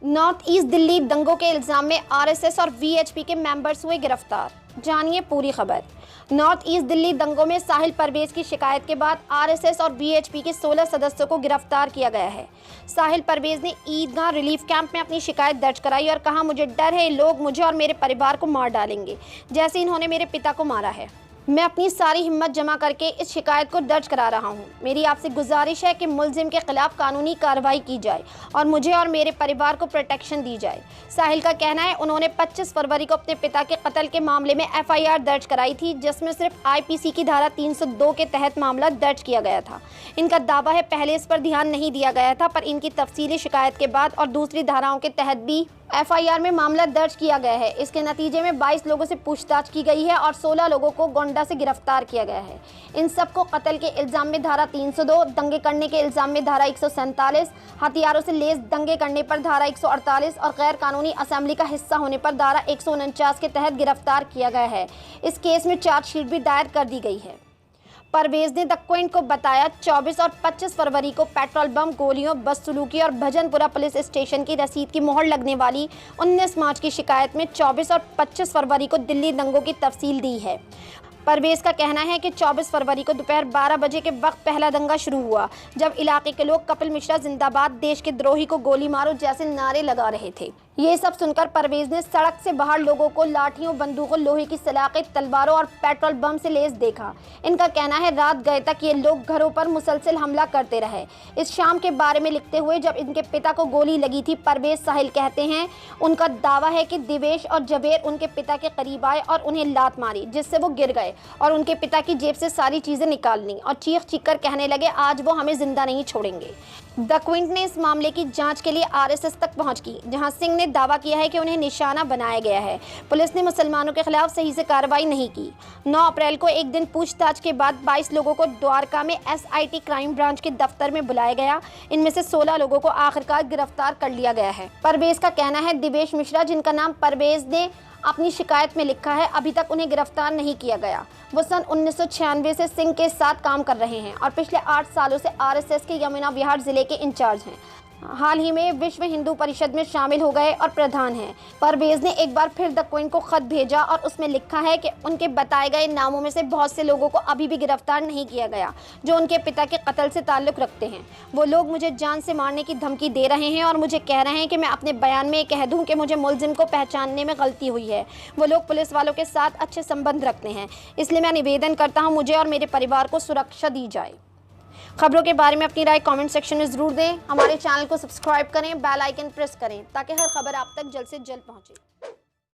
North east Delhi दंगों के इल्जाम में आरएसएस और वीएचपी के मेंबर्स हुए गिरफ्तार। जानिए पूरी खबर। नॉर्थ ईस्ट दिल्ली दंगों में साहिल परवेज की शिकायत के बाद आरएसएस और वीएचपी के 16 सदस्यों को गिरफ्तार किया गया है। साहिल परवेज ने ईदगाह रिलीफ कैंप में अपनी शिकायत दर्ज कराई और कहा, मुझे डर है लोग मुझे और मेरे परिवार को मार डालेंगे, जैसे इन्होंने मेरे पिता को मारा है। मैं अपनी सारी हिम्मत जमा करके इस शिकायत को दर्ज करा रहा हूं। मेरी आपसे गुजारिश है कि मुलजिम के खिलाफ कानूनी कार्रवाई की जाए और मुझे और मेरे परिवार को प्रोटेक्शन दी जाए। साहिल का कहना है, उन्होंने 25 फरवरी को अपने पिता के कत्ल के मामले में एफआईआर दर्ज कराई थी, जिसमें सिर्फ आईपीसी की धारा 302 के तहत मामला दर्ज किया गया था। इनका दावा है पहले इस पर ध्यान नहीं दिया गया था, पर इनकी तफसीली शिकायत के बाद और दूसरी धाराओं के तहत भी एफआईआर में मामला दर्ज किया गया है। इसके नतीजे में 22 लोगों से पूछताछ की गई है और 16 लोगों को गोंडा से गिरफ्तार किया गया है। इन सबको कत्ल के इल्जाम में धारा 302, दंगे करने के इल्जाम में धारा 147, हथियारों से लैस दंगे करने पर धारा 148 और गैर कानूनी असेंबली का हिस्सा होने पर धारा 149 के तहत गिरफ्तार किया गया है। इस केस में चार्जशीट भी दायर कर दी गई है। परवेज ने द क्विंट को बताया, 24 और 25 फरवरी को पेट्रोल बम, गोलियों, बदसलूकी और भजनपुरा पुलिस स्टेशन की रसीद की मोहर लगने वाली 19 मार्च की शिकायत में 24 और 25 फरवरी को दिल्ली दंगों की तफसील दी है। परवेज का कहना है कि 24 फरवरी को दोपहर 12 बजे के वक्त पहला दंगा शुरू हुआ, जब इलाके के लोग कपिल मिश्रा जिंदाबाद, देश के द्रोही को गोली मारो जैसे नारे लगा रहे थे। ये सब सुनकर परवेज ने सड़क से बाहर लोगों को लाठियों, बंदूकों, लोहे की सलाखें, तलवारों और पेट्रोल बम से लैस देखा। इनका कहना है रात गए तक ये लोग घरों पर मुसलसल हमला करते रहे। इस शाम के बारे में लिखते हुए जब इनके पिता को गोली लगी थी, परवेज साहिल कहते हैं, उनका दावा है कि दिवेश और जवेर उनके पिता के करीब आए और उन्हें लात मारी, जिससे वो गिर गए और उनके पिता की जेब से सारी चीजें निकाल ली और चीख चीख कर कहने लगे, आज वो हमें जिंदा नहीं छोड़ेंगे। द क्विंट ने इस मामले की जांच के लिए आरएसएस तक पहुंच की, जहां सिंह ने दावा किया है कि उन्हें निशाना बनाया गया है। पुलिस ने मुसलमानों के खिलाफ सही से कार्रवाई नहीं की। 9 अप्रैल को एक दिन पूछताछ के बाद 22 लोगों को द्वारका में एसआईटी क्राइम ब्रांच के दफ्तर में बुलाया गया। इनमें से 16 लोगों को आखिरकार गिरफ्तार कर लिया गया है। परवेज का कहना है, दिवेश मिश्रा, जिनका नाम परवेज ने अपनी शिकायत में लिखा है, अभी तक उन्हें गिरफ्तार नहीं किया गया। वो सन 1996 से सिंह के साथ काम कर रहे हैं और पिछले 8 सालों से आरएसएस के यमुना विहार जिले के इंचार्ज हैं। हाल ही में विश्व हिंदू परिषद में शामिल हो गए और प्रधान हैं। परवेज ने एक बार फिर द क्विंट को खत भेजा और उसमें लिखा है कि उनके बताए गए नामों में से बहुत से लोगों को अभी भी गिरफ्तार नहीं किया गया, जो उनके पिता के कत्ल से ताल्लुक़ रखते हैं। वो लोग मुझे जान से मारने की धमकी दे रहे हैं और मुझे कह रहे हैं कि मैं अपने बयान में कह दूं कि मुझे मुलजिम को पहचानने में गलती हुई है। वो लोग पुलिस वालों के साथ अच्छे संबंध रखते हैं, इसलिए मैं निवेदन करता हूँ, मुझे और मेरे परिवार को सुरक्षा दी जाए। खबरों के बारे में अपनी राय कमेंट सेक्शन में ज़रूर दें। हमारे चैनल को सब्सक्राइब करें, बेल आइकन प्रेस करें ताकि हर खबर आप तक जल्द से जल्द पहुंचे।